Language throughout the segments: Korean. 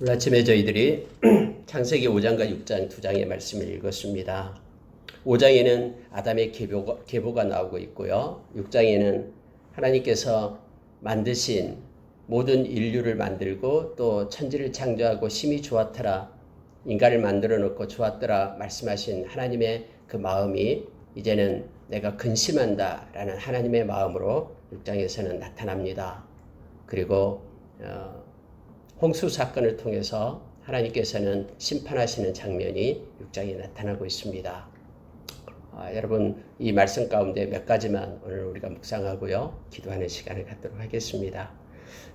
오늘 아침에 저희들이 창세기 5장과 6장 두 장의 말씀을 읽었습니다. 5장에는 아담의 계보가 나오고 있고요. 6장에는 하나님께서 만드신 모든 인류를 만들고 또 천지를 창조하고 심히 좋았더라, 인간을 만들어 놓고 좋았더라 말씀하신 하나님의 그 마음이 이제는 내가 근심한다 라는 하나님의 마음으로 6장에서는 나타납니다. 그리고 홍수 사건을 통해서 하나님께서는 심판하시는 장면이 6장에 나타나고 있습니다. 여러분 이 말씀 가운데 몇 가지만 오늘 우리가 묵상하고요. 기도하는 시간을 갖도록 하겠습니다.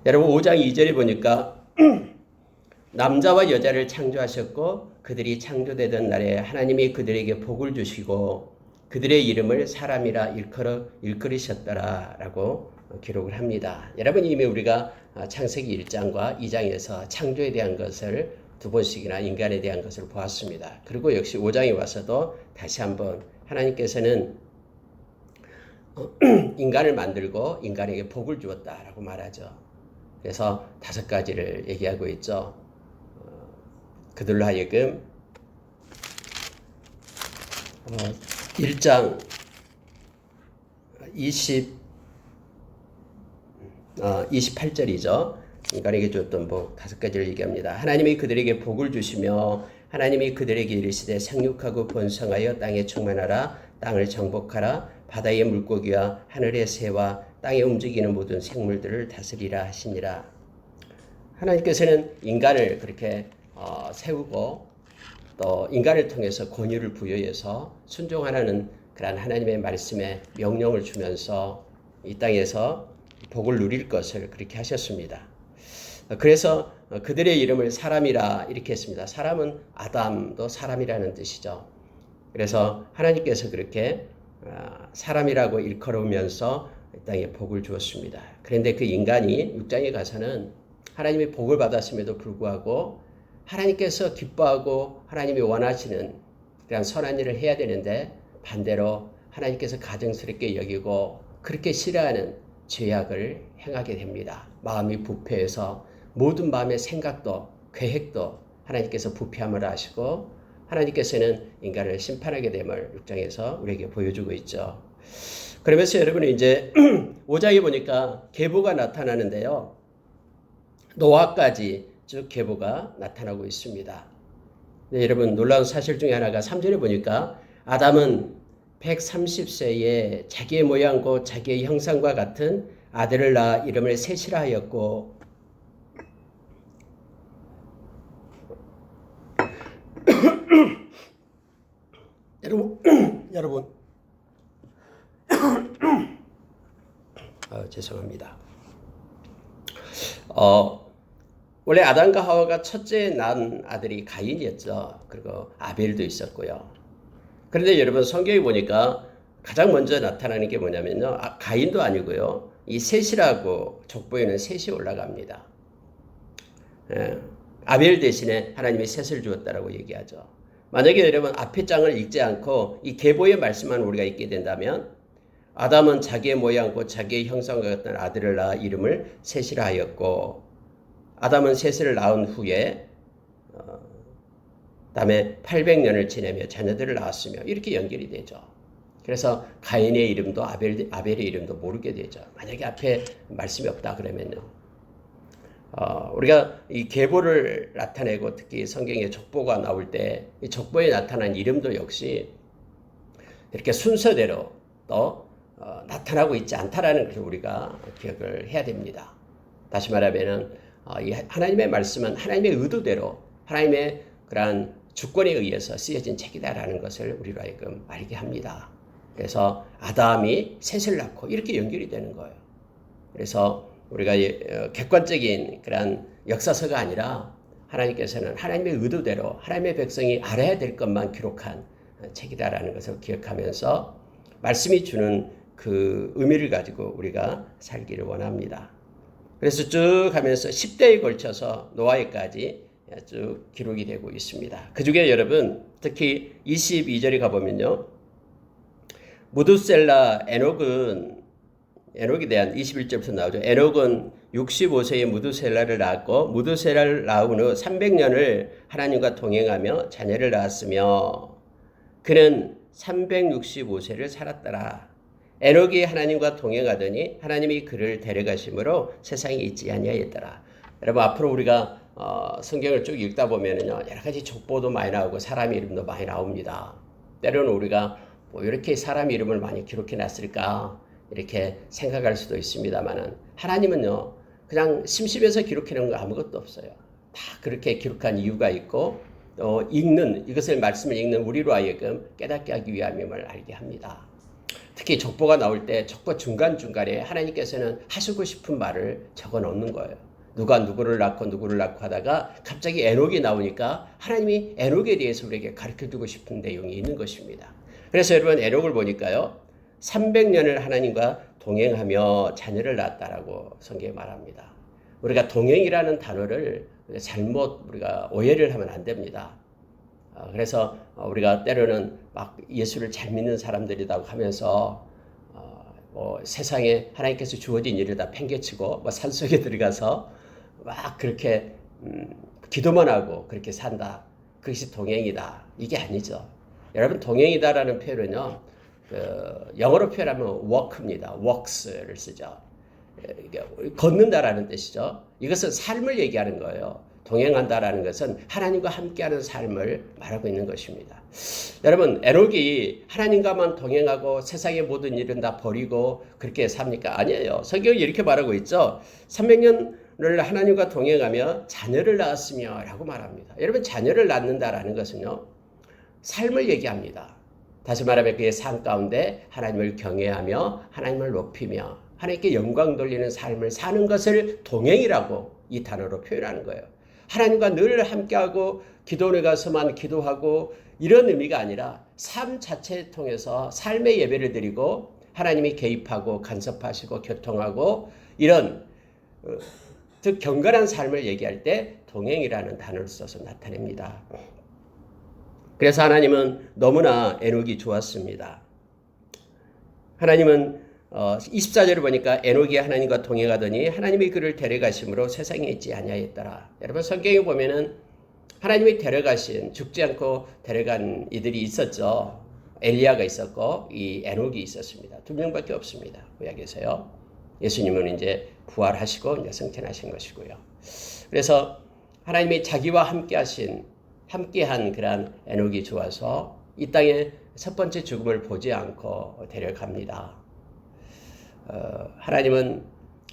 여러분 5장 2절에 보니까 남자와 여자를 창조하셨고 그들이 창조되던 날에 하나님이 그들에게 복을 주시고 그들의 이름을 사람이라 일컬으셨더라 라고 기록을 합니다. 여러분 이미 우리가 창세기 1장과 2장에서 창조에 대한 것을 두 번씩이나 인간에 대한 것을 보았습니다. 그리고 역시 5장에 와서도 다시 한번 하나님께서는 인간을 만들고 인간에게 복을 주었다라고 말하죠. 그래서 5가지를 얘기하고 있죠. 그들로 하여금 1장 28절이죠. 인간에게 줬던 복 5가지를 얘기합니다. 하나님이 그들에게 복을 주시며 하나님이 그들에게 이르시되 생육하고 번성하여 땅에 충만하라, 땅을 정복하라, 바다의 물고기와 하늘의 새와 땅에 움직이는 모든 생물들을 다스리라 하시니라. 하나님께서는 인간을 그렇게 세우고 또 인간을 통해서 권위를 부여해서 순종하라는 그런 하나님의 말씀에 명령을 주면서 이 땅에서 복을 누릴 것을 그렇게 하셨습니다. 그래서 그들의 이름을 사람이라 이렇게 했습니다. 사람은 아담도 사람이라는 뜻이죠. 그래서 하나님께서 그렇게 사람이라고 일컬으면서 이 땅에 복을 주었습니다. 그런데 그 인간이 6장에 가서는 하나님의 복을 받았음에도 불구하고 하나님께서 기뻐하고 하나님이 원하시는 그런 선한 일을 해야 되는데 반대로 하나님께서 가증스럽게 여기고 그렇게 싫어하는 죄악을 행하게 됩니다. 마음이 부패해서 모든 마음의 생각도 계획도 하나님께서 부패함을 하시고 하나님께서는 인간을 심판하게 됨을 6장에서 우리에게 보여주고 있죠. 그러면서 여러분은 이제 5장에 보니까 계보가 나타나는데요. 노아까지 쭉 계보가 나타나고 있습니다. 네, 여러분 놀라운 사실 중에 하나가 3절에 보니까 아담은 130세에 자기의 모양과 자기의 형상과 같은 아들을 낳아 이름을 셋이라 하였고 여러분 죄송합니다. 원래 아담과 하와가 첫째 낳은 아들이 가인이었죠. 그리고 아벨도 있었고요. 그런데 여러분 성경에 보니까 가장 먼저 나타나는 게 뭐냐면요. 가인도 아니고요. 이 셋이라고 족보에는 셋이 올라갑니다. 아벨 대신에 하나님이 셋을 주었다라고 얘기하죠. 만약에 여러분 앞에 장을 읽지 않고 이 계보의 말씀만 우리가 읽게 된다면 아담은 자기의 모양과 자기의 형상과 같은 아들을 낳아 이름을 셋이라 하였고 아담은 셋을 낳은 후에 다음에 800년을 지내며 자녀들을 낳았으며 이렇게 연결이 되죠. 그래서 가인의 이름도 아벨의 이름도 모르게 되죠. 만약에 앞에 말씀이 없다 그러면요. 우리가 이 계보를 나타내고 특히 성경에 족보가 나올 때 이 족보에 나타난 이름도 역시 이렇게 순서대로 또 나타나고 있지 않다라는 것을 우리가 기억을 해야 됩니다. 다시 말하면은 이 하나님의 말씀은 하나님의 의도대로 하나님의 그러한 주권에 의해서 쓰여진 책이다라는 것을 우리로 하여금 알게 합니다. 그래서 아담이 셋을 낳고 이렇게 연결이 되는 거예요. 그래서 우리가 객관적인 그런 역사서가 아니라 하나님께서는 하나님의 의도대로 하나님의 백성이 알아야 될 것만 기록한 책이다라는 것을 기억하면서 말씀이 주는 그 의미를 가지고 우리가 살기를 원합니다. 그래서 쭉 하면서 10대에 걸쳐서 노아에까지 쭉 기록이 되고 있습니다. 그 중에 여러분 특히 22절에 가보면요. 무두셀라 에녹에 대한 21절부터 나오죠. 에녹은 65세에 무두셀라를 낳았고 무두셀라를 낳은 후 300년을 하나님과 동행하며 자녀를 낳았으며 그는 365세를 살았더라. 에녹이 하나님과 동행하더니 하나님이 그를 데려가심으로 세상에 있지 아니하였더라. 여러분 앞으로 우리가 성경을 쭉 읽다 보면은요 여러 가지 족보도 많이 나오고 사람 이름도 많이 나옵니다. 때로는 우리가 뭐 이렇게 사람 이름을 많이 기록해 놨을까 이렇게 생각할 수도 있습니다만은 하나님은요 그냥 심심해서 기록해 놓은 거 아무것도 없어요. 다 그렇게 기록한 이유가 있고 이것을 말씀을 읽는 우리로 하여금 깨닫게 하기 위함임을 알게 합니다. 특히 족보가 나올 때 족보 중간중간에 하나님께서는 하시고 싶은 말을 적어 놓는 거예요. 누가 누구를 낳고 하다가 갑자기 에녹이 나오니까 하나님이 에녹에 대해서 우리에게 가르쳐주고 싶은 내용이 있는 것입니다. 그래서 여러분 에녹을 보니까요 300년을 하나님과 동행하며 자녀를 낳았다라고 성경에 말합니다. 우리가 동행이라는 단어를 잘못 우리가 오해를 하면 안 됩니다. 그래서 우리가 때로는 막 예수를 잘 믿는 사람들이라고 하면서 세상에 하나님께서 주어진 일을 다 팽개치고 산속에 들어가서 막 그렇게 기도만 하고 그렇게 산다. 그것이 동행이다. 이게 아니죠. 여러분 동행이다라는 표현은요. 영어로 표현하면 walk입니다. walks를 쓰죠. 걷는다라는 뜻이죠. 이것은 삶을 얘기하는 거예요. 동행한다라는 것은 하나님과 함께하는 삶을 말하고 있는 것입니다. 여러분 에녹이 하나님과만 동행하고 세상의 모든 일은 다 버리고 그렇게 삽니까? 아니에요. 성경이 이렇게 말하고 있죠. 300년을 하나님과 동행하며 자녀를 낳았으며 라고 말합니다. 여러분 자녀를 낳는다라는 것은요. 삶을 얘기합니다. 다시 말하면 그의 삶 가운데 하나님을 경외하며 하나님을 높이며 하나님께 영광 돌리는 삶을 사는 것을 동행이라고 이 단어로 표현하는 거예요. 하나님과 늘 함께하고 기도원에 가서만 기도하고 이런 의미가 아니라 삶 자체를 통해서 삶의 예배를 드리고 하나님이 개입하고 간섭하시고 교통하고 이런 즉 경건한 삶을 얘기할 때 동행이라는 단어를 써서 나타냅니다. 그래서 하나님은 너무나 에녹이 좋았습니다. 하나님은 24절을 보니까 에녹이 하나님과 동행하더니 하나님이 그를 데려가심으로 세상에 있지 아니하였더라. 여러분 성경에 보면은 하나님이 데려가신 죽지 않고 데려간 이들이 있었죠. 엘리야가 있었고 이 에녹이 있었습니다. 두 명밖에 없습니다. 구약에서요. 예수님은 이제 부활하시고 이제 승천하신 것이고요. 그래서 하나님이 자기와 함께한 그러한 에녹이 좋아서 이 땅에 첫 번째 죽음을 보지 않고 데려갑니다. 하나님은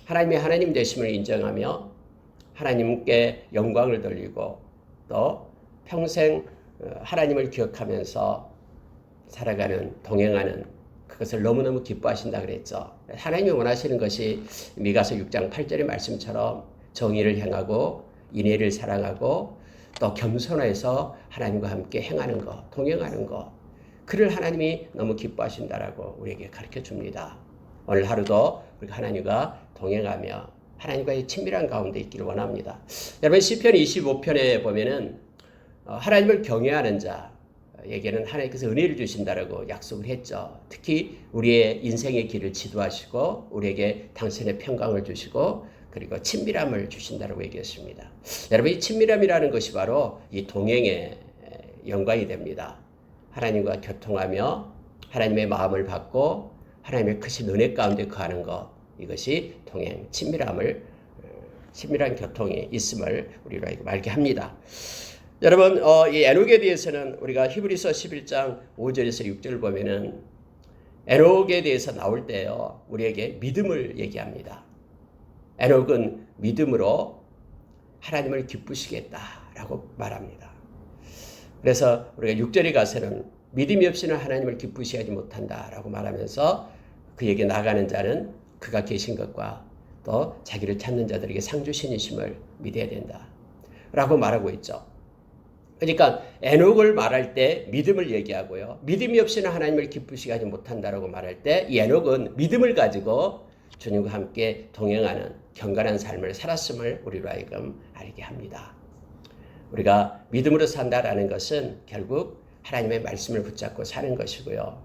하나님의 하나님 되심을 인정하며 하나님께 영광을 돌리고 또 평생 하나님을 기억하면서 살아가는 동행하는 그것을 너무너무 기뻐하신다 그랬죠. 하나님이 원하시는 것이 미가서 6장 8절의 말씀처럼 정의를 행하고 인애를 사랑하고 또 겸손해서 하나님과 함께 행하는 것, 동행하는 것. 그를 하나님이 너무 기뻐하신다라고 우리에게 가르쳐 줍니다. 오늘 하루도 우리가 하나님과 동행하며 하나님과의 친밀한 가운데 있기를 원합니다. 여러분 시편 25편에 보면은 하나님을 경외하는 자에게는 하나님께서 은혜를 주신다라고 약속을 했죠. 특히 우리의 인생의 길을 지도하시고 우리에게 당신의 평강을 주시고 그리고 친밀함을 주신다라고 얘기했습니다. 여러분 이 친밀함이라는 것이 바로 이 동행의 영광이 됩니다. 하나님과 교통하며 하나님의 마음을 받고 하나님의 크신 은혜 가운데 거하는 것 이것이 동행, 친밀한 교통이 있음을 우리로 알게 합니다. 여러분 이 에녹에 대해서는 우리가 히브리서 11장 5절에서 6절을 보면은 에녹에 대해서 나올 때요 우리에게 믿음을 얘기합니다. 에녹은 믿음으로 하나님을 기쁘시겠다라고 말합니다. 그래서 우리가 6절에 가서는 믿음이 없이는 하나님을 기쁘시게 하지 못한다라고 말하면서 그에게 나가는 자는 그가 계신 것과 또 자기를 찾는 자들에게 상주신이심을 믿어야 된다 라고 말하고 있죠. 그러니까 에녹을 말할 때 믿음을 얘기하고요. 믿음이 없이는 하나님을 기쁘시게 하지 못한다라고 말할 때 이 에녹은 믿음을 가지고 주님과 함께 동행하는 경건한 삶을 살았음을 우리로 하여금 알게 합니다. 우리가 믿음으로 산다라는 것은 결국 하나님의 말씀을 붙잡고 사는 것이고요.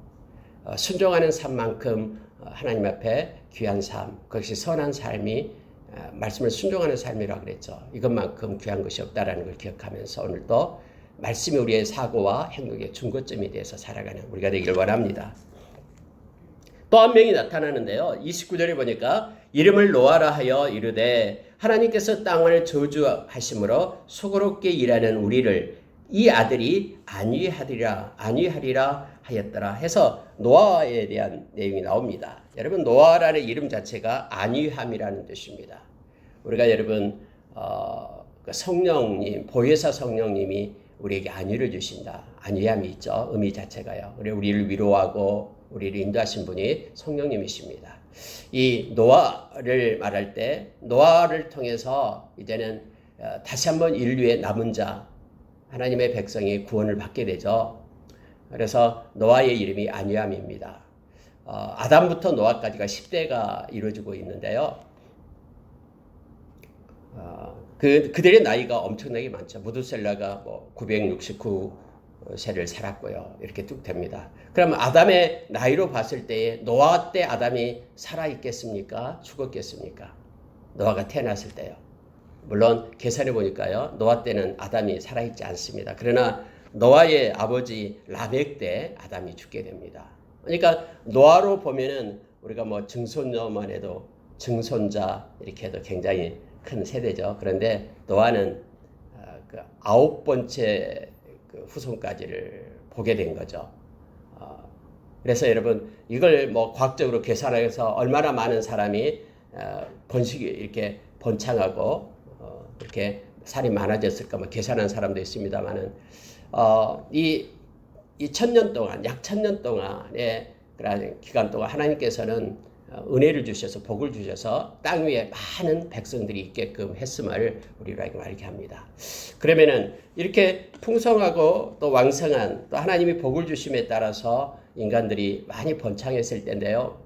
순종하는 삶만큼 하나님 앞에 귀한 삶, 그것이 선한 삶이 말씀을 순종하는 삶이라고 그랬죠. 이것만큼 귀한 것이 없다라는 걸 기억하면서 오늘도 말씀이 우리의 사고와 행동의 중거점이 되어서 살아가는 우리가 되기를 원합니다. 또 한 명이 나타나는데요. 29절에 보니까 이름을 노아라 하여 이르되 하나님께서 땅을 저주하심으로 수고롭게 일하는 우리를 이 아들이 안위하리라 하였더라 해서 노아에 대한 내용이 나옵니다. 여러분 노아라는 이름 자체가 안위함이라는 뜻입니다. 우리가 여러분 성령님 보혜사 성령님이 우리에게 안위를 주신다. 안위함이 있죠. 의미 자체가요. 우리를 위로하고 우리를 인도하신 분이 성령님이십니다. 이 노아를 말할 때 노아를 통해서 이제는 다시 한번 인류의 남은 자 하나님의 백성이 구원을 받게 되죠. 그래서 노아의 이름이 안위함입니다. 아담부터 노아까지가 10대가 이루어지고 있는데요. 그들의 나이가 엄청나게 많죠. 무드셀라가 969세를 살았고요. 이렇게 쭉 됩니다. 그러면 아담의 나이로 봤을 때에 노아 때 아담이 살아있겠습니까? 죽었겠습니까? 노아가 태어났을 때요. 물론 계산해 보니까요. 노아 때는 아담이 살아있지 않습니다. 그러나 노아의 아버지 라멕 때 아담이 죽게 됩니다. 그러니까 노아로 보면은 우리가 증손녀만 해도 증손자 이렇게 해도 굉장히 큰 세대죠. 그런데 노아는 9번째 후손까지를 보게 된 거죠. 그래서 여러분 이걸 과학적으로 계산해서 얼마나 많은 사람이 번식이 이렇게 번창하고 이렇게 살이 많아졌을까 계산한 사람도 있습니다만은 이 1000년 동안 약 1000년 동안의 그런 기간 동안 하나님께서는 은혜를 주셔서 복을 주셔서 땅 위에 많은 백성들이 있게끔 했음을 우리로 알게 합니다. 그러면은 이렇게 풍성하고 또 왕성한 또 하나님이 복을 주심에 따라서 인간들이 많이 번창했을 때인데요.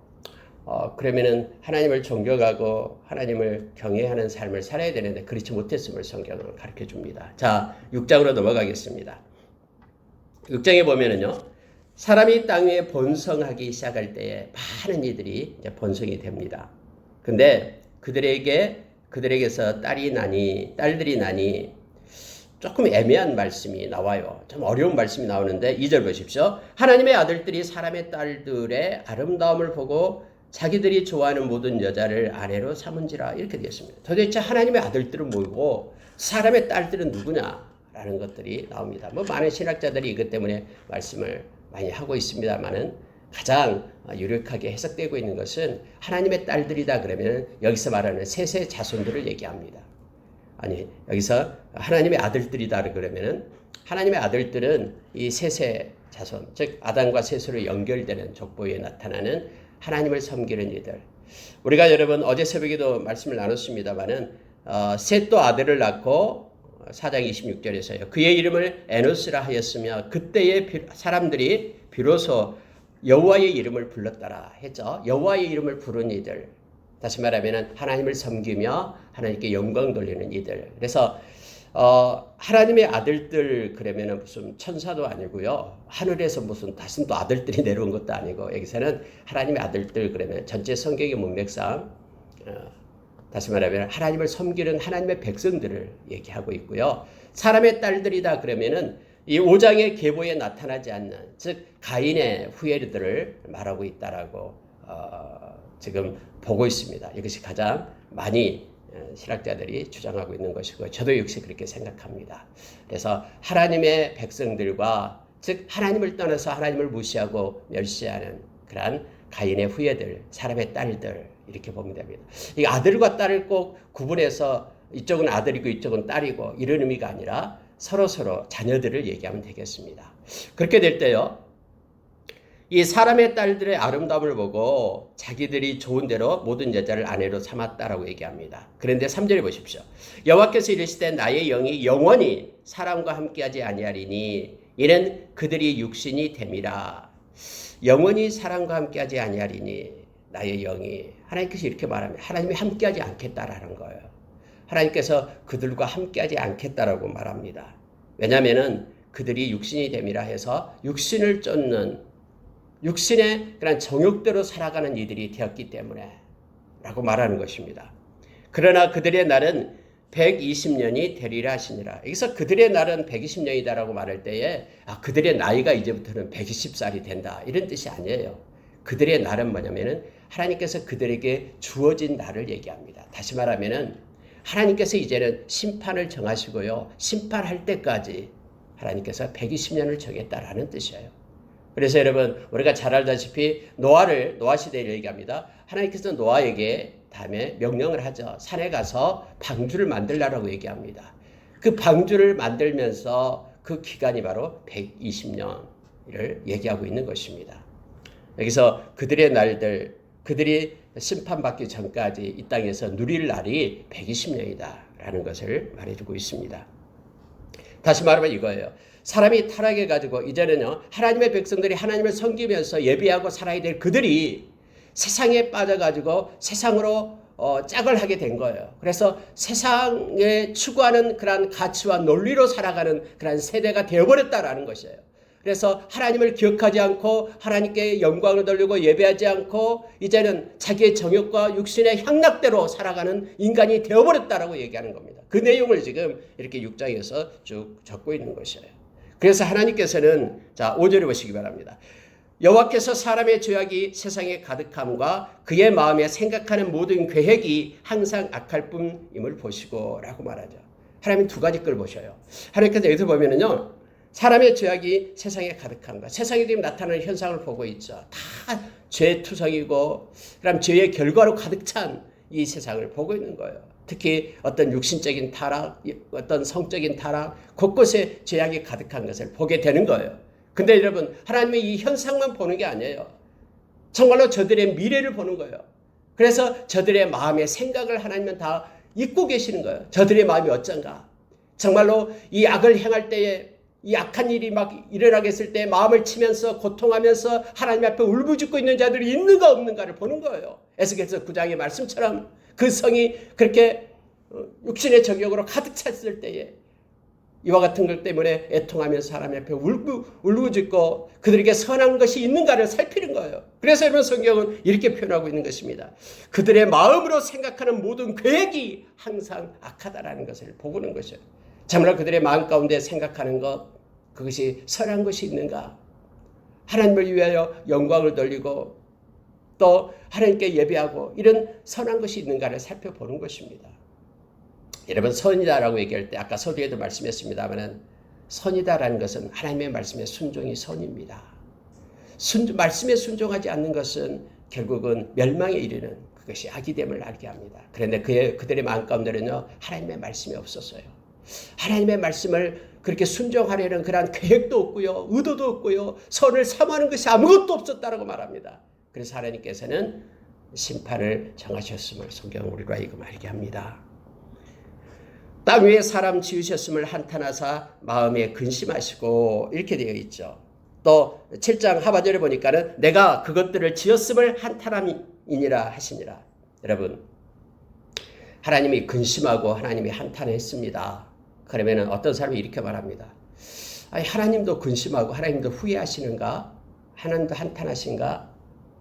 그러면은 하나님을 존경하고 하나님을 경외하는 삶을 살아야 되는데 그렇지 못했음을 성경은 가르쳐 줍니다. 자, 6장으로 넘어가겠습니다. 6장에 보면은요. 사람이 땅 위에 번성하기 시작할 때에 많은 이들이 이제 번성이 됩니다. 근데 그들에게서 딸들이 나니 조금 애매한 말씀이 나와요. 좀 어려운 말씀이 나오는데 2절 보십시오. 하나님의 아들들이 사람의 딸들의 아름다움을 보고 자기들이 좋아하는 모든 여자를 아내로 삼은지라 이렇게 되었습니다. 도대체 하나님의 아들들은 뭐고 사람의 딸들은 누구냐라는 것들이 나옵니다. 많은 신학자들이 이것 때문에 말씀을 많이 하고 있습니다만은 가장 유력하게 해석되고 있는 것은 하나님의 딸들이다 그러면 여기서 말하는 셋의 자손들을 얘기합니다. 아니 여기서 하나님의 아들들이다 그러면은 하나님의 아들들은 이 셋의 자손 즉 아담과 셋으로 연결되는 족보에 나타나는 하나님을 섬기는 이들. 우리가 여러분 어제 새벽에도 말씀을 나눴습니다만은 셋도 아들을 낳고 4장 26절에서요. 그의 이름을 에노스라 하였으며 그때의 사람들이 비로소 여호와의 이름을 불렀더라 했죠. 여호와의 이름을 부른 이들. 다시 말하면 하나님을 섬기며 하나님께 영광 돌리는 이들. 그래서 하나님의 아들들 그러면 무슨 천사도 아니고요. 하늘에서 무슨 다시 또 아들들이 내려온 것도 아니고 여기서는 하나님의 아들들 그러면 전체 성경의 문맥상 다시 말하면 하나님을 섬기는 하나님의 백성들을 얘기하고 있고요. 사람의 딸들이다 그러면은 이 5장의 계보에 나타나지 않는 즉 가인의 후예들을 말하고 있다라고 지금 보고 있습니다. 이것이 가장 많이 신학자들이 주장하고 있는 것이고 저도 역시 그렇게 생각합니다. 그래서 하나님의 백성들과 즉 하나님을 떠나서 하나님을 무시하고 멸시하는 그러한 가인의 후예들, 사람의 딸들 이렇게 보면 됩니다. 이 아들과 딸을 꼭 구분해서 이쪽은 아들이고 이쪽은 딸이고 이런 의미가 아니라 서로 자녀들을 얘기하면 되겠습니다. 그렇게 될 때요. 이 사람의 딸들의 아름다움을 보고 자기들이 좋은 대로 모든 여자를 아내로 삼았다라고 얘기합니다. 그런데 3절에 보십시오. 여호와께서 이르시되 나의 영이 영원히 사람과 함께하지 아니하리니 이는 그들이 육신이 됨이라. 영원히 사람과 함께하지 아니하리니 나의 영이 하나님께서 이렇게 말합니다. 하나님이 함께하지 않겠다라는 거예요. 하나님께서 그들과 함께하지 않겠다라고 말합니다. 왜냐하면은 그들이 육신이 됨이라 해서 육신을 쫓는 육신의 그런 정욕대로 살아가는 이들이 되었기 때문에 라고 말하는 것입니다. 그러나 그들의 날은 120년이 되리라 하시니라. 여기서 그들의 날은 120년이다라고 말할 때에 그들의 나이가 이제부터는 120살이 된다 이런 뜻이 아니에요. 그들의 날은 뭐냐면은 하나님께서 그들에게 주어진 날을 얘기합니다. 다시 말하면은 하나님께서 이제는 심판을 정하시고요. 심판할 때까지 하나님께서 120년을 정했다라는 뜻이에요. 그래서 여러분 우리가 잘 알다시피 노아 시대를 얘기합니다. 하나님께서 노아에게 다음에 명령을 하죠. 산에 가서 방주를 만들라라고 얘기합니다. 그 방주를 만들면서 그 기간이 바로 120년을 얘기하고 있는 것입니다. 여기서 그들의 날들, 그들이 심판받기 전까지 이 땅에서 누릴 날이 120년이다라는 것을 말해주고 있습니다. 다시 말하면 이거예요. 사람이 타락해가지고 이제는요 하나님의 백성들이 하나님을 섬기면서 예배하고 살아야 될 그들이 세상에 빠져가지고 세상으로 짝을 하게 된 거예요. 그래서 세상에 추구하는 그런 가치와 논리로 살아가는 그런 세대가 되어버렸다라는 것이에요. 그래서 하나님을 기억하지 않고 하나님께 영광을 돌리고 예배하지 않고 이제는 자기의 정욕과 육신의 향락대로 살아가는 인간이 되어버렸다라고 얘기하는 겁니다. 그 내용을 지금 이렇게 6장에서 쭉 적고 있는 것이에요. 그래서 하나님께서는 5절에 보시기 바랍니다. 여호와께서 사람의 죄악이 세상에 가득함과 그의 마음에 생각하는 모든 계획이 항상 악할 뿐임을 보시고 라고 말하죠. 하나님 두 가지 걸 보셔요. 하나님께서 여기서 보면은요. 사람의 죄악이 세상에 가득함과 세상에 지금 나타나는 현상을 보고 있죠. 다 죄투성이고 그럼 죄의 결과로 가득 찬 이 세상을 보고 있는 거예요. 특히 어떤 육신적인 타락, 어떤 성적인 타락, 곳곳에 죄악이 가득한 것을 보게 되는 거예요. 근데 여러분 하나님의 이 현상만 보는 게 아니에요. 정말로 저들의 미래를 보는 거예요. 그래서 저들의 마음의 생각을 하나님은 다 잊고 계시는 거예요. 저들의 마음이 어쩐가. 정말로 이 악을 행할 때에 이 악한 일이 막 일어나게 했을 때 마음을 치면서 고통하면서 하나님 앞에 울부짖고 있는 자들이 있는가 없는가를 보는 거예요. 에스겔서 9장의 말씀처럼 그 성이 그렇게 육신의 정욕으로 가득 찼을 때에 이와 같은 것 때문에 애통하면서 하나님 앞에 울부짖고 그들에게 선한 것이 있는가를 살피는 거예요. 그래서 이런 성경은 이렇게 표현하고 있는 것입니다. 그들의 마음으로 생각하는 모든 계획이 항상 악하다라는 것을 보고는 것이에요. 정말 그들의 마음 가운데 생각하는 것, 그것이 선한 것이 있는가? 하나님을 위하여 영광을 돌리고 또 하나님께 예배하고 이런 선한 것이 있는가를 살펴보는 것입니다. 여러분 선이다라고 얘기할 때 아까 서두에도 말씀했습니다만 선이다라는 것은 하나님의 말씀에 순종이 선입니다. 말씀에 순종하지 않는 것은 결국은 멸망에 이르는 그것이 악이 됨을 알게 합니다. 그런데 그들의 마음 가운데는요 하나님의 말씀이 없었어요. 하나님의 말씀을 그렇게 순종하려는 그러한 계획도 없고요. 의도도 없고요. 선을 사모하는 것이 아무것도 없었다라고 말합니다. 그래서 하나님께서는 심판을 정하셨음을 성경은 우리가 이거 알게 합니다. 땅 위에 사람 지으셨음을 한탄하사 마음에 근심하시고 이렇게 되어 있죠. 또 7장 하반절에 보니까는 내가 그것들을 지었음을 한탄함이니라 하시니라. 여러분 하나님이 근심하고 하나님이 한탄했습니다. 그러면 어떤 사람이 이렇게 말합니다. 아니, 하나님도 근심하고 하나님도 후회하시는가? 하나님도 한탄하신가?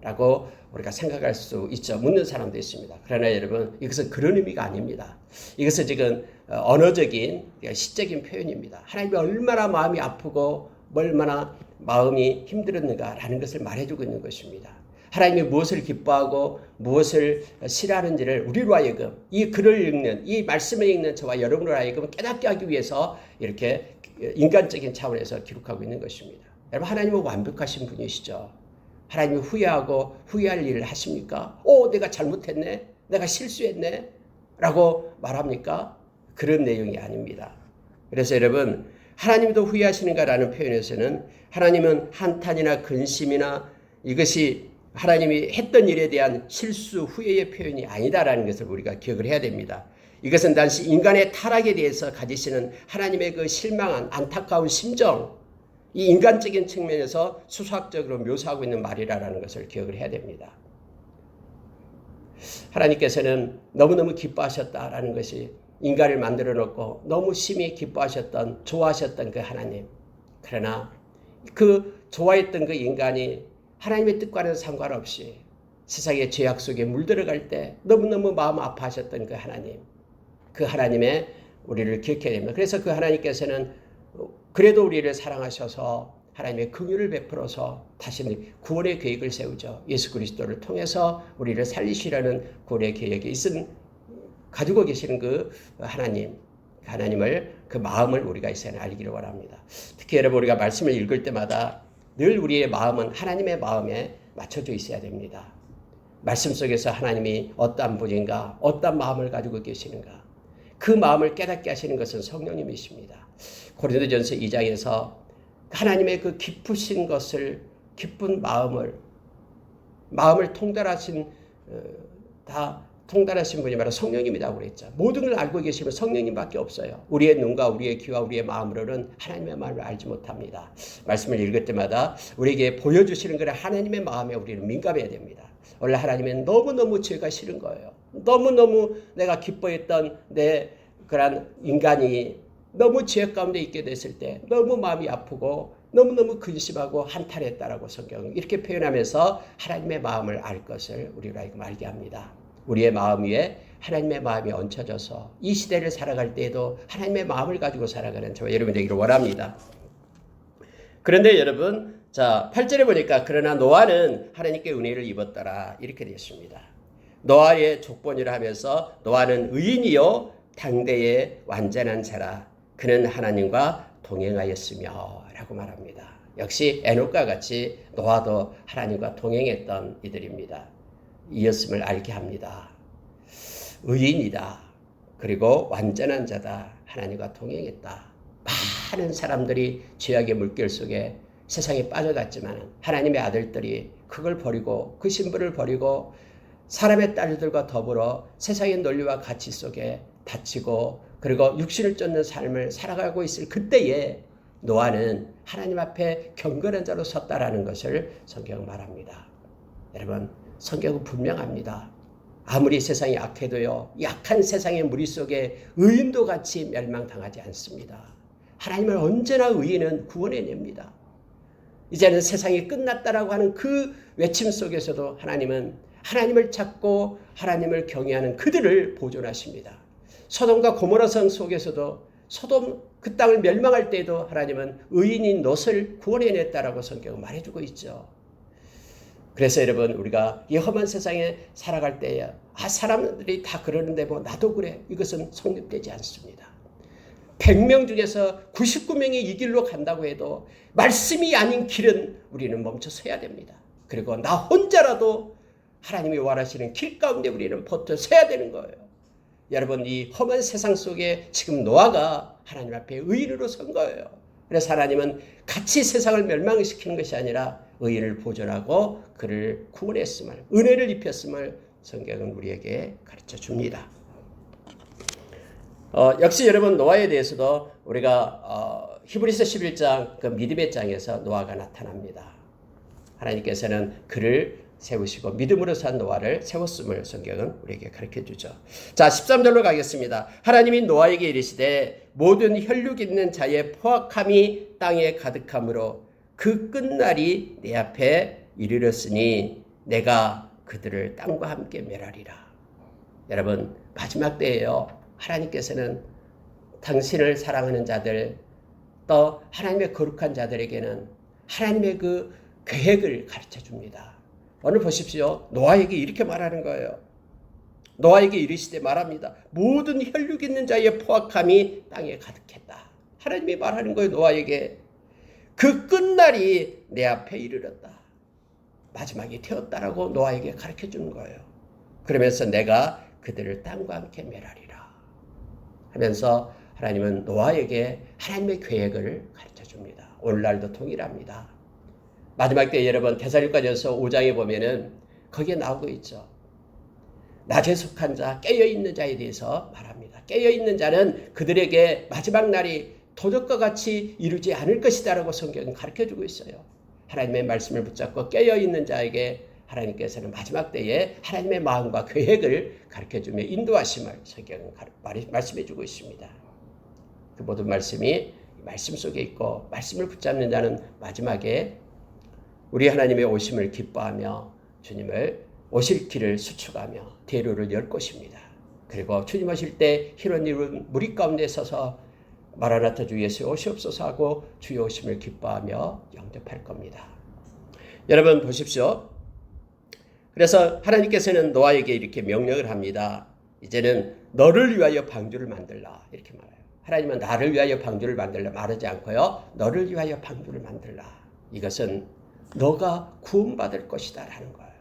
라고 우리가 생각할 수 있죠. 묻는 사람도 있습니다. 그러나 여러분 이것은 그런 의미가 아닙니다. 이것은 지금 언어적인 시적인 표현입니다. 하나님이 얼마나 마음이 아프고 얼마나 마음이 힘들었는가라는 것을 말해주고 있는 것입니다. 하나님이 무엇을 기뻐하고 무엇을 싫어하는지를 우리로 하여금 이 글을 읽는 이 말씀을 읽는 저와 여러분으로 하여금 깨닫게 하기 위해서 이렇게 인간적인 차원에서 기록하고 있는 것입니다. 여러분 하나님은 완벽하신 분이시죠. 하나님이 후회하고 후회할 일을 하십니까? 내가 잘못했네. 내가 실수했네. 라고 말합니까? 그런 내용이 아닙니다. 그래서 여러분 하나님도 후회하시는가라는 표현에서는 하나님은 한탄이나 근심이나 이것이 하나님이 했던 일에 대한 실수 후회의 표현이 아니다라는 것을 우리가 기억을 해야 됩니다. 이것은 단지 인간의 타락에 대해서 가지시는 하나님의 그 실망한 안타까운 심정, 이 인간적인 측면에서 수학적으로 묘사하고 있는 말이라는 것을 기억을 해야 됩니다. 하나님께서는 너무너무 기뻐하셨다라는 것이 인간을 만들어 놓고 너무 심히 기뻐하셨던, 좋아하셨던 그 하나님. 그러나 그 좋아했던 그 인간이 하나님의 뜻과는 상관없이 세상의 죄악 속에 물들어갈 때 너무너무 마음 아파하셨던 그 하나님, 그 하나님의 우리를 기억해야 됩니다. 그래서 그 하나님께서는 그래도 우리를 사랑하셔서 하나님의 긍휼을 베풀어서 다시 구원의 계획을 세우죠. 예수 그리스도를 통해서 우리를 살리시라는 구원의 계획이 가지고 계시는 그 하나님, 하나님을 그 마음을 우리가 이 시간에 알기를 원합니다. 특히 여러분 우리가 말씀을 읽을 때마다 늘 우리의 마음은 하나님의 마음에 맞춰져 있어야 됩니다. 말씀 속에서 하나님이 어떠한 분인가, 어떠한 마음을 가지고 계시는가, 그 마음을 깨닫게 하시는 것은 성령님이십니다. 고린도전서 2장에서 하나님의 그 깊으신 것을, 기쁜 마음을 통달하신 다 통달하신 분이 바로 성령님이라고 그랬죠. 모든 걸 알고 계시면 성령님밖에 없어요. 우리의 눈과 우리의 귀와 우리의 마음으로는 하나님의 마음을 알지 못합니다. 말씀을 읽을 때마다 우리에게 보여주시는 것에 하나님의 마음에 우리는 민감해야 됩니다. 원래 하나님은 너무너무 죄가 싫은 거예요. 너무너무 내가 기뻐했던 내 그런 인간이 너무 죄 가운데 있게 됐을 때 너무 마음이 아프고 너무너무 근심하고 한탄했다라고 성경은 이렇게 표현하면서 하나님의 마음을 알 것을 우리로 하여금 알게 합니다. 우리의 마음 위에 하나님의 마음이 얹혀져서 이 시대를 살아갈 때에도 하나님의 마음을 가지고 살아가는 저와 여러분 되기를 원합니다. 그런데 여러분, 자 8절에 보니까 그러나 노아는 하나님께 은혜를 입었더라 이렇게 되어 있습니다. 노아의 족본이라 하면서 노아는 의인이요 당대의 완전한 자라 그는 하나님과 동행하였으며 라고 말합니다. 역시 에녹과 같이 노아도 하나님과 동행했던 이들입니다. 이었음을 알게 합니다. 의인이다. 그리고 완전한 자다. 하나님과 동행했다. 많은 사람들이 죄악의 물결 속에 세상에 빠져갔지만 하나님의 아들들이 그걸 버리고 그 신분을 버리고 사람의 딸들과 더불어 세상의 논리와 가치 속에 다치고 그리고 육신을 쫓는 삶을 살아가고 있을 그때에 노아는 하나님 앞에 경건한 자로 섰다라는 것을 성경은 말합니다. 여러분 성경은 분명합니다. 아무리 세상이 악해도요 약한 세상의 무리 속에 의인도 같이 멸망당하지 않습니다. 하나님은 언제나 의인은 구원해냅니다. 이제는 세상이 끝났다라고 하는 그 외침 속에서도 하나님은 하나님을 찾고 하나님을 경외하는 그들을 보존하십니다. 소돔과 고모라 성 속에서도 소돔 그 땅을 멸망할 때에도 하나님은 의인인 롯을 구원해냈다라고 성경은 말해주고 있죠. 그래서 여러분 우리가 이 험한 세상에 살아갈 때에 사람들이 다 그러는데 뭐 나도 그래 이것은 성립되지 않습니다. 100명 중에서 99명이 이 길로 간다고 해도 말씀이 아닌 길은 우리는 멈춰 서야 됩니다. 그리고 나 혼자라도 하나님이 원하시는 길 가운데 우리는 버텨 서야 되는 거예요. 여러분 이 험한 세상 속에 지금 노아가 하나님 앞에 의인으로 선 거예요. 그래서 하나님은 같이 세상을 멸망시키는 것이 아니라 의인을 보존하고 그를 구원했음을 은혜를 입혔음을 성경은 우리에게 가르쳐 줍니다. 역시 여러분 노아에 대해서도 우리가 히브리서 11장 그 믿음의 장에서 노아가 나타납니다. 하나님께서는 그를 세우시고 믿음으로 산 노아를 세웠음을 성경은 우리에게 가르쳐주죠. 자 13절로 가겠습니다. 하나님이 노아에게 이르시되 모든 혈육 있는 자의 포악함이 땅에 가득함으로 그 끝날이 내 앞에 이르렀으니 내가 그들을 땅과 함께 멸하리라. 여러분 마지막 때에요. 하나님께서는 당신을 사랑하는 자들 또 하나님의 거룩한 자들에게는 하나님의 그 계획을 가르쳐 줍니다. 오늘 보십시오. 노아에게 이렇게 말하는 거예요. 노아에게 이르시되 말합니다. 모든 혈육 있는 자의 포악함이 땅에 가득했다. 하나님이 말하는 거예요. 노아에게. 그 끝날이 내 앞에 이르렀다. 마지막이 되었다라고 노아에게 가르쳐 주는 거예요. 그러면서 내가 그들을 땅과 함께 멸하리라 하면서 하나님은 노아에게 하나님의 계획을 가르쳐 줍니다. 오늘날도 동일합니다. 마지막 때 여러분 데살로니가전서 5장에 보면은 거기에 나오고 있죠. 낮에 속한 자, 깨어있는 자에 대해서 말합니다. 깨어있는 자는 그들에게 마지막 날이 도적과 같이 이루지 않을 것이다라고 성경은 가르쳐주고 있어요. 하나님의 말씀을 붙잡고 깨어있는 자에게 하나님께서는 마지막 때에 하나님의 마음과 계획을 가르쳐주며 인도하심을 성경은 말씀해주고 있습니다. 그 모든 말씀이 말씀 속에 있고 말씀을 붙잡는 자는 마지막에 우리 하나님의 오심을 기뻐하며 주님을 오실 길을 수축하며 대로를 열 것입니다. 그리고 주님 오실 때 흰옷 입은 무리 가운데 서서 마라나타 주 예수 오시옵소서 하고 주의 오심을 기뻐하며 영접할 겁니다. 여러분 보십시오. 그래서 하나님께서는 노아에게 이렇게 명령을 합니다. 이제는 너를 위하여 방주를 만들라 이렇게 말해요. 하나님은 나를 위하여 방주를 만들라 말하지 않고요. 너를 위하여 방주를 만들라. 이것은 너가 구원받을 것이다 라는 거예요.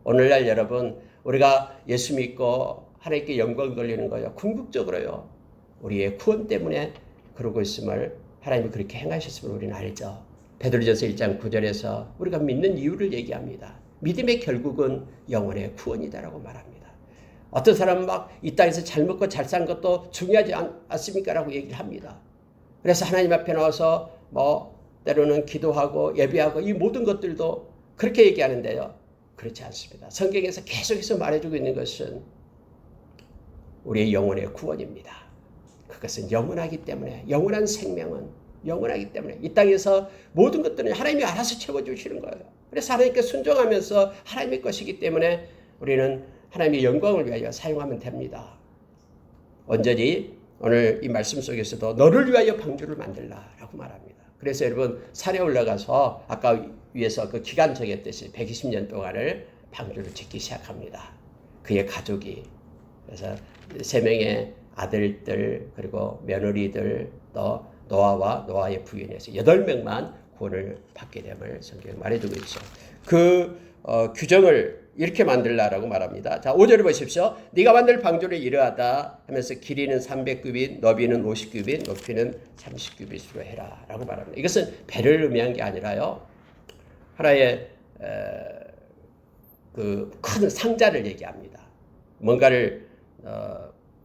오늘날 여러분 우리가 예수 믿고 하나님께 영광 돌리는 거예요. 궁극적으로요. 우리의 구원 때문에 그러고 있음을 하나님이 그렇게 행하셨음을 우리는 알죠. 베드로전서 1장 9절에서 우리가 믿는 이유를 얘기합니다. 믿음의 결국은 영혼의 구원이다라고 말합니다. 어떤 사람은 막 이 땅에서 잘 먹고 잘 산 것도 중요하지 않습니까? 라고 얘기를 합니다. 그래서 하나님 앞에 나와서 때로는 기도하고 예배하고 이 모든 것들도 그렇게 얘기하는데요. 그렇지 않습니다. 성경에서 계속해서 말해주고 있는 것은 우리의 영혼의 구원입니다. 그것은 영원하기 때문에 영원한 생명은 영원하기 때문에 이 땅에서 모든 것들은 하나님이 알아서 채워주시는 거예요. 그래서 하나님께 순종하면서 하나님의 것이기 때문에 우리는 하나님의 영광을 위하여 사용하면 됩니다. 온전히 오늘 이 말씀 속에서도 너를 위하여 방주를 만들라라고 말합니다. 그래서 여러분 산에 올라가서 아까 위에서 그 기간 정했듯이 120년 동안을 방주를 짓기 시작합니다. 그의 가족이 그래서 3명의 아들들 그리고 며느리들 또 노아와 노아의 부인에서 8명만 구원을 받게 됨을 성경에 말해주고 있죠. 그 규정을 이렇게 만들라라고 말합니다. 자, 5절을 보십시오. 네가 만들 방주를 이러하다 하면서 길이는 300규빗, 너비는 50규빗, 높이는 30규빗으로 해라 라고 말합니다. 이것은 배를 의미한 게 아니라요. 하나의 그 큰 상자를 얘기합니다. 뭔가를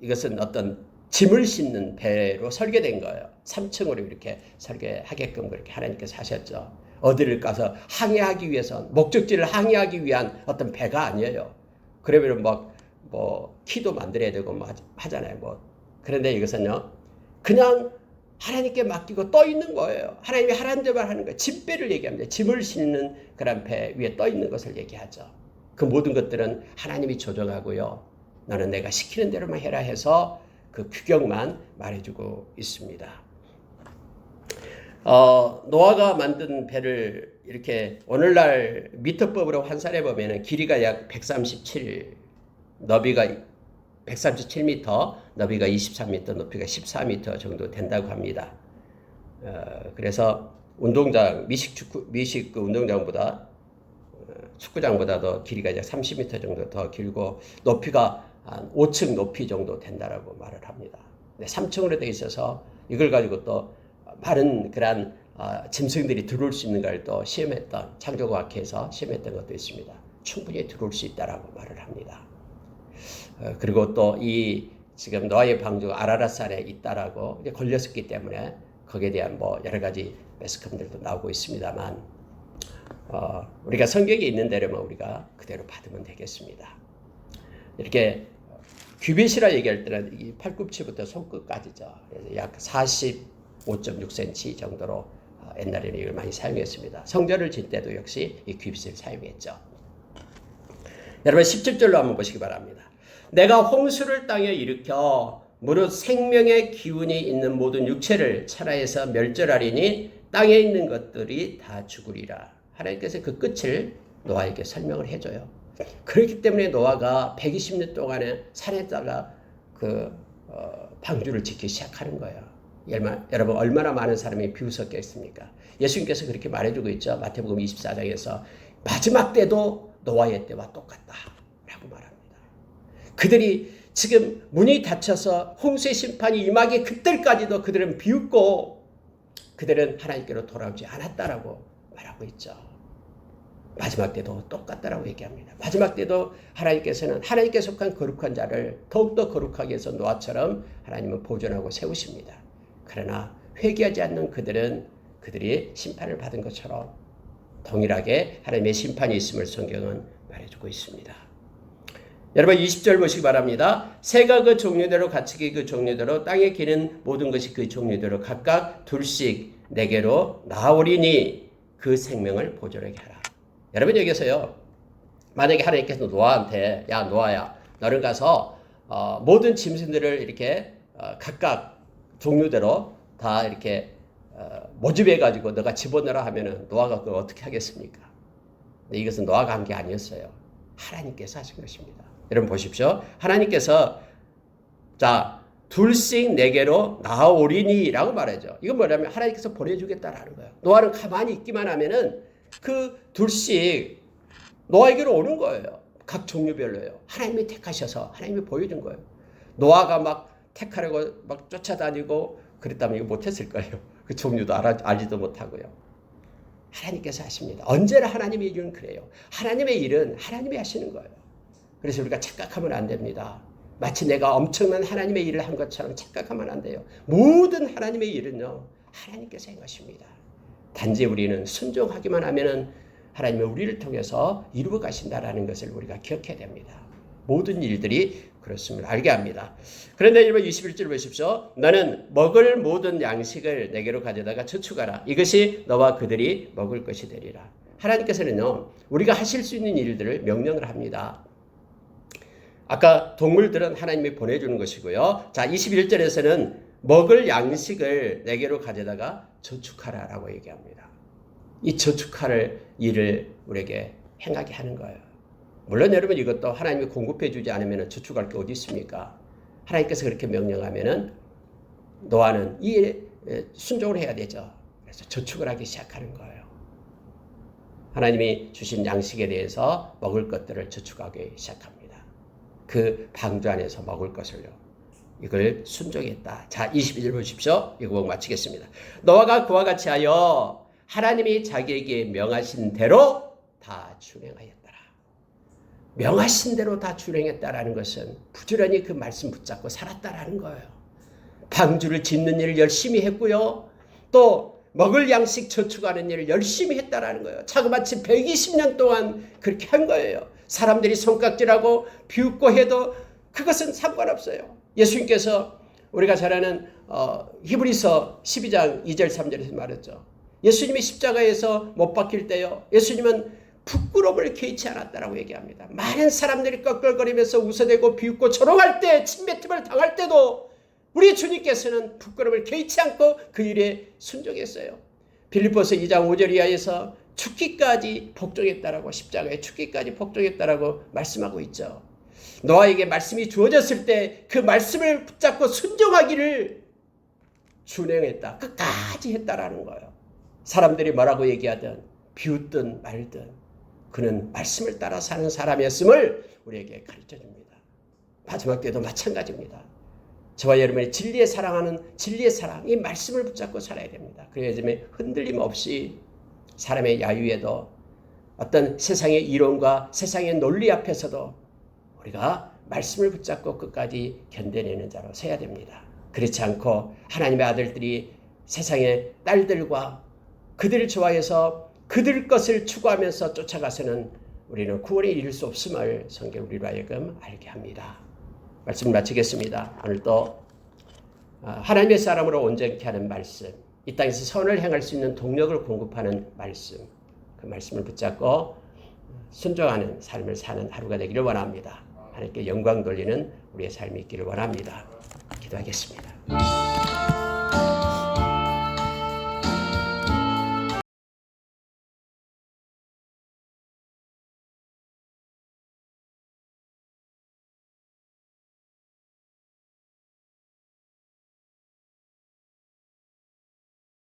이것은 어떤 짐을 싣는 배로 설계된 거예요. 3층으로 이렇게 설계하게끔 그렇게 하나님께서 하셨죠. 어디를 가서 항해하기 위해서 목적지를 항해하기 위한 어떤 배가 아니에요. 그러면 키도 만들어야 되고 하잖아요. 그런데 이것은요. 그냥 하나님께 맡기고 떠 있는 거예요. 하나님이 하라는 대로 하는 거예요. 짐배를 얘기합니다. 짐을 싣는 그런 배 위에 떠 있는 것을 얘기하죠. 그 모든 것들은 하나님이 조정하고요. 너는 내가 시키는 대로만 해라 해서 그 규격만 말해주고 있습니다. 노아가 만든 배를 이렇게 오늘날 미터법으로 환산해 보면 길이가 약 137, 너비가 137m, 너비가 23m, 높이가 14m 정도 된다고 합니다. 그래서 운동장, 미식 그 운동장보다 축구장보다도 길이가 약 30m 정도 더 길고 높이가 한 5층 높이 정도 된다라고 말을 합니다. 3층으로 되어 있어서 이걸 가지고 또 많은 그런 짐승들이 들어올 수 있는 걸 또 시험했던 창조과학회에서 시험했던 것도 있습니다. 충분히 들어올 수 있다라고 말을 합니다. 그리고 또 이 지금 노아의 방주가 아라랏산에 있다라고 걸렸었기 때문에 거기에 대한 여러 가지 매스컴들도 나오고 있습니다만 우리가 성경에 있는 대로만 우리가 그대로 받으면 되겠습니다. 이렇게 규빗이라 얘기할 때는 이 팔꿈치부터 손끝까지죠. 그래서 약 45.6cm 정도로 옛날에는 이걸 많이 사용했습니다. 성전을 짓 때도 역시 이 규빗을 사용했죠. 여러분 17절로 한번 보시기 바랍니다. 내가 홍수를 땅에 일으켜 무릇 생명의 기운이 있는 모든 육체를 천하에서 멸절하리니 땅에 있는 것들이 다 죽으리라. 하나님께서 그 끝을 노아에게 설명을 해줘요. 그렇기 때문에 노아가 120년 동안에 산에다가 방주를 짓기 시작하는 거예요. 여러분 얼마나 많은 사람이 비웃었겠습니까? 예수님께서 그렇게 말해주고 있죠. 마태복음 24장에서 마지막 때도 노아의 때와 똑같다 라고 말합니다. 그들이 지금 문이 닫혀서 홍수의 심판이 임하기 그때까지도 그들은 비웃고 그들은 하나님께로 돌아오지 않았다라고 말하고 있죠. 마지막 때도 똑같다라고 얘기합니다. 마지막 때도 하나님께서는 하나님께 속한 거룩한 자를 더욱더 거룩하게 해서 노아처럼 하나님은 보존하고 세우십니다. 그러나 회개하지 않는 그들이 심판을 받은 것처럼 동일하게 하나님의 심판이 있음을 성경은 말해주고 있습니다. 여러분 20절 보시기 바랍니다. 새가 그 종류대로 가축이 그 종류대로 땅에 기는 모든 것이 그 종류대로 각각 둘씩 내게로 나오리니 그 생명을 보존하게 하라. 여러분 여기서요. 만약에 하나님께서 노아한테 야 노아야 너는 가서 모든 짐승들을 이렇게 각각 종류대로 다 이렇게 모집해가지고 너가 집어넣으라 하면은 노아가 그걸 어떻게 하겠습니까? 근데 이것은 노아가 한 게 아니었어요. 하나님께서 하신 것입니다. 여러분 보십시오. 하나님께서 자 둘씩 내게로 나아오리니 라고 말하죠. 이건 뭐냐면 하나님께서 보내주겠다라는 거예요. 노아는 가만히 있기만 하면은 그 둘씩 노아에게로 오는 거예요. 각 종류별로요. 하나님이 택하셔서 하나님이 보여준 거예요. 노아가 막 택하려고 막 쫓아다니고 그랬다면 이거 못했을 거예요. 그 종류도 알지도 못하고요. 하나님께서 하십니다. 언제나 하나님의 일은 그래요. 하나님의 일은 하나님이 하시는 거예요. 그래서 우리가 착각하면 안 됩니다. 마치 내가 엄청난 하나님의 일을 한 것처럼 착각하면 안 돼요. 모든 하나님의 일은요. 하나님께서 한 것입니다. 단지 우리는 순종하기만 하면은 하나님은 우리를 통해서 이루어 가신다라는 것을 우리가 기억해야 됩니다. 모든 일들이 그렇습니다. 알게 합니다. 그런데 21절 보십시오. 너는 먹을 모든 양식을 내게로 가져다가 저축하라. 이것이 너와 그들이 먹을 것이 되리라. 하나님께서는요. 우리가 하실 수 있는 일들을 명령을 합니다. 아까 동물들은 하나님이 보내주는 것이고요. 자 21절에서는 먹을 양식을 내게로 가져다가 저축하라라고 얘기합니다. 이 저축할 일을 우리에게 행하게 하는 거예요. 물론 여러분 이것도 하나님이 공급해 주지 않으면 저축할 게 어디 있습니까? 하나님께서 그렇게 명령하면은 노아는 이 일에 순종을 해야 되죠. 그래서 저축을 하기 시작하는 거예요. 하나님이 주신 양식에 대해서 먹을 것들을 저축하기 시작합니다. 그 방주 안에서 먹을 것을요. 이걸 순종했다. 자 22절 보십시오. 이 구역 마치겠습니다. 노아가 그와 같이 하여 하나님이 자기에게 명하신 대로 다 준행하였더라. 명하신 대로 다 준행했다라는 것은 부지런히 그 말씀 붙잡고 살았다라는 거예요. 방주를 짓는 일을 열심히 했고요. 또 먹을 양식 저축하는 일을 열심히 했다라는 거예요. 자그마치 120년 동안 그렇게 한 거예요. 사람들이 손깍질하고 비웃고 해도 그것은 상관없어요. 예수님께서 우리가 잘 아는 히브리서 12장 2절 3절에서 말했죠. 예수님이 십자가에서 못 박힐 때요. 예수님은 부끄러움을 개의치 않았다라고 얘기합니다. 많은 사람들이 껄껄거리면서 웃어대고 비웃고 조롱할 때 침뱉음을 당할 때도 우리 주님께서는 부끄러움을 개의치 않고 그 일에 순종했어요. 빌립보서 2장 5절 이하에서 죽기까지 복종했다라고 십자가에 죽기까지 복종했다라고 말씀하고 있죠. 노아에게 말씀이 주어졌을 때 그 말씀을 붙잡고 순종하기를 준행했다. 끝까지 했다라는 거예요. 사람들이 뭐라고 얘기하든 비웃든 말든 그는 말씀을 따라 사는 사람이었음을 우리에게 가르쳐줍니다. 마지막 때도 마찬가지입니다. 저와 여러분이 진리에 사랑하는 진리의 사랑, 이 말씀을 붙잡고 살아야 됩니다. 그래야지만 흔들림 없이 사람의 야유에도 어떤 세상의 이론과 세상의 논리 앞에서도 우리가 말씀을 붙잡고 끝까지 견뎌내는 자로 서야 됩니다. 그렇지 않고 하나님의 아들들이 세상의 딸들과 그들을 좋아해서 그들 것을 추구하면서 쫓아가서는 우리는 구원에 이를 수 없음을 성경 우리로 하여금 알게 합니다. 말씀을 마치겠습니다. 오늘 또 하나님의 사람으로 온전케 하는 말씀, 이 땅에서 선을 행할 수 있는 동력을 공급하는 말씀, 그 말씀을 붙잡고 순종하는 삶을 사는 하루가 되기를 원합니다. 하나님께 영광 돌리는 우리의 삶이 있기를 원합니다. 기도하겠습니다.